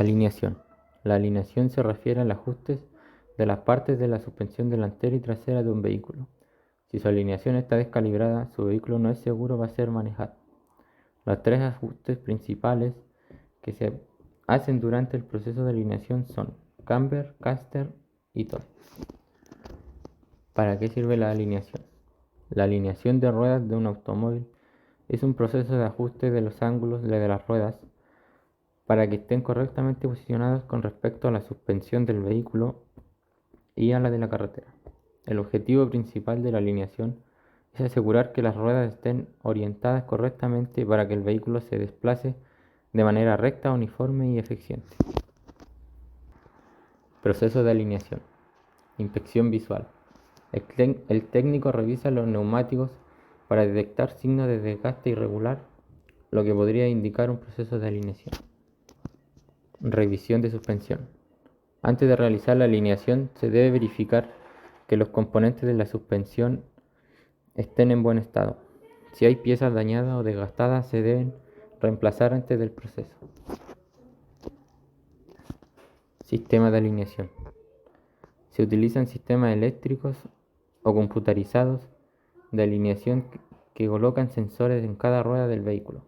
Alineación. La alineación se refiere al ajuste de las partes de la suspensión delantera y trasera de un vehículo. Si su alineación está descalibrada, su vehículo no es seguro va a ser manejado. Los tres ajustes principales que se hacen durante el proceso de alineación son camber, caster y toe. ¿Para qué sirve la alineación? La alineación de ruedas de un automóvil es un proceso de ajuste de los ángulos de las ruedas para que estén correctamente posicionadas con respecto a la suspensión del vehículo y a la de la carretera. El objetivo principal de la alineación es asegurar que las ruedas estén orientadas correctamente para que el vehículo se desplace de manera recta, uniforme y eficiente. Proceso de alineación. Inspección visual. El técnico revisa los neumáticos para detectar signos de desgaste irregular, lo que podría indicar un proceso de alineación. Revisión de suspensión. Antes de realizar la alineación, se debe verificar que los componentes de la suspensión estén en buen estado. Si hay piezas dañadas o desgastadas, se deben reemplazar antes del proceso. Sistema de alineación. Se utilizan sistemas eléctricos o computarizados de alineación que colocan sensores en cada rueda del vehículo.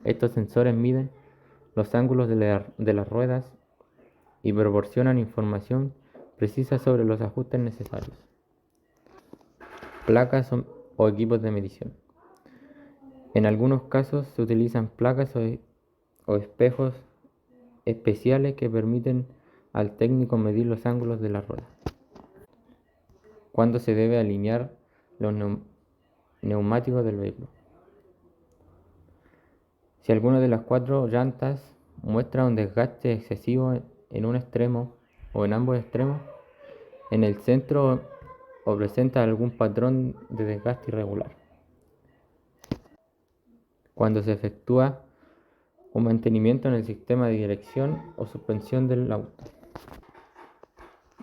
Estos sensores miden los ángulos de las ruedas y proporcionan información precisa sobre los ajustes necesarios. Placas o equipos de medición. En algunos casos se utilizan placas o espejos especiales que permiten al técnico medir los ángulos de la rueda. ¿Cuándo se debe alinear los neumáticos del vehículo? Si alguna de las cuatro llantas muestra un desgaste excesivo en un extremo o en ambos extremos, en el centro o presenta algún patrón de desgaste irregular. Cuando se efectúa un mantenimiento en el sistema de dirección o suspensión del auto.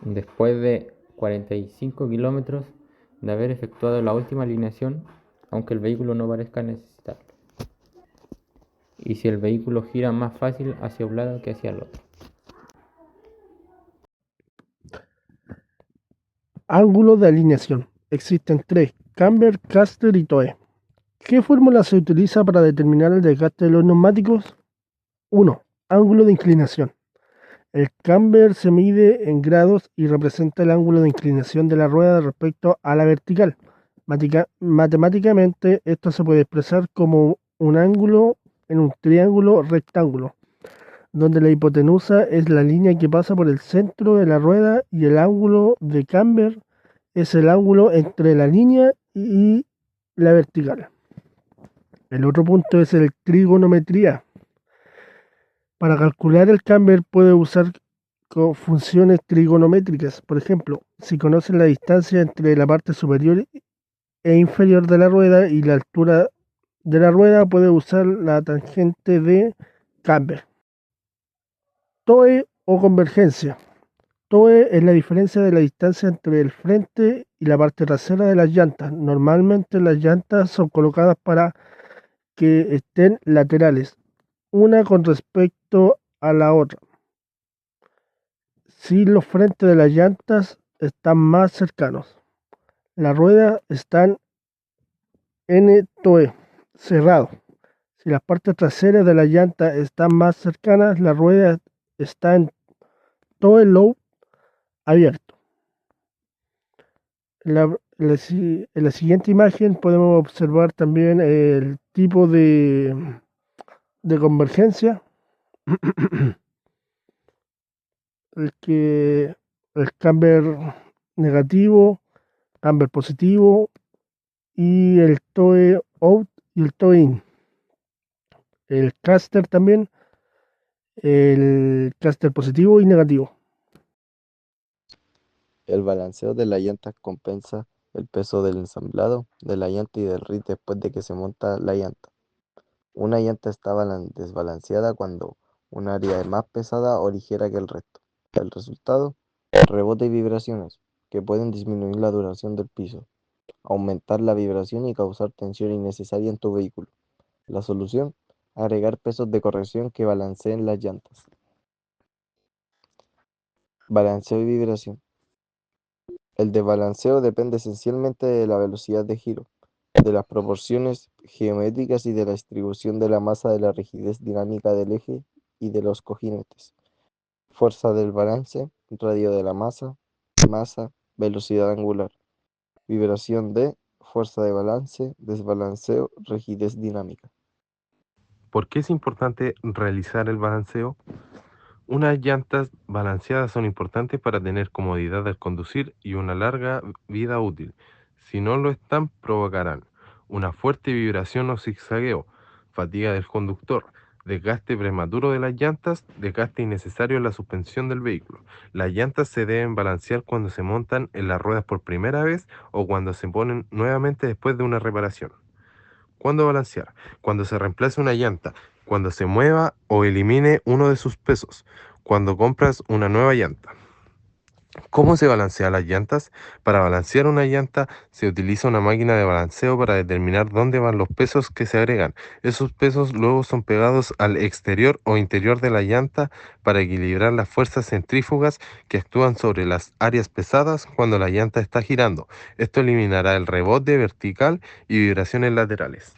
Después de 45 kilómetros de haber efectuado la última alineación, aunque el vehículo no parezca necesitarlo. Y si el vehículo gira más fácil hacia un lado que hacia el otro. Ángulo de alineación. Existen tres: camber, caster y toe. ¿Qué fórmula se utiliza para determinar el desgaste de los neumáticos? 1. Ángulo de inclinación. El camber se mide en grados y representa el ángulo de inclinación de la rueda respecto a la vertical. Matemáticamente, esto se puede expresar como un ángulo en un triángulo rectángulo, donde la hipotenusa es la línea que pasa por el centro de la rueda y el ángulo de camber es el ángulo entre la línea y la vertical. El otro punto es el trigonometría. Para calcular el camber puede usar funciones trigonométricas. Por ejemplo, si conocen la distancia entre la parte superior e inferior de la rueda y la altura de la rueda, puede usar la tangente de camber. Toe o convergencia. Toe es la diferencia de la distancia entre el frente y la parte trasera de las llantas. Normalmente las llantas son colocadas para que estén laterales, una con respecto a la otra. Si los frentes de las llantas están más cercanos, las ruedas están en toe, cerrado. Si las partes traseras de la llanta están más cercanas, la rueda está en toe low, abierto. En la siguiente imagen podemos observar también el tipo de convergencia, el camber negativo, camber positivo y el toe out y el toe in. El caster también, el caster positivo y negativo. El balanceo de la llanta compensa el peso del ensamblado de la llanta y del rin después de que se monta la llanta. Una llanta está desbalanceada cuando un área es más pesada o ligera que el resto. El resultado: rebote y vibraciones, que pueden disminuir la duración del piso, aumentar la vibración y causar tensión innecesaria en tu vehículo. La solución: agregar pesos de corrección que balanceen las llantas. Balanceo y vibración. El desbalanceo depende esencialmente de la velocidad de giro, de las proporciones geométricas y de la distribución de la masa, de la rigidez dinámica del eje y de los cojinetes. Fuerza del balance, radio de la masa, masa, velocidad angular. Vibración de fuerza de balance, desbalanceo, rigidez dinámica. ¿Por qué es importante realizar el balanceo? Unas llantas balanceadas son importantes para tener comodidad al conducir y una larga vida útil. Si no lo están, provocarán una fuerte vibración o zigzagueo, fatiga del conductor, desgaste prematuro de las llantas, desgaste innecesario en la suspensión del vehículo. Las llantas se deben balancear cuando se montan en las ruedas por primera vez o cuando se ponen nuevamente después de una reparación. ¿Cuándo balancear? Cuando se reemplace una llanta, cuando se mueva o elimine uno de sus pesos, cuando compras una nueva llanta. ¿Cómo se balancea las llantas? Para balancear una llanta se utiliza una máquina de balanceo para determinar dónde van los pesos que se agregan. Esos pesos luego son pegados al exterior o interior de la llanta para equilibrar las fuerzas centrífugas que actúan sobre las áreas pesadas cuando la llanta está girando. Esto eliminará el rebote vertical y vibraciones laterales.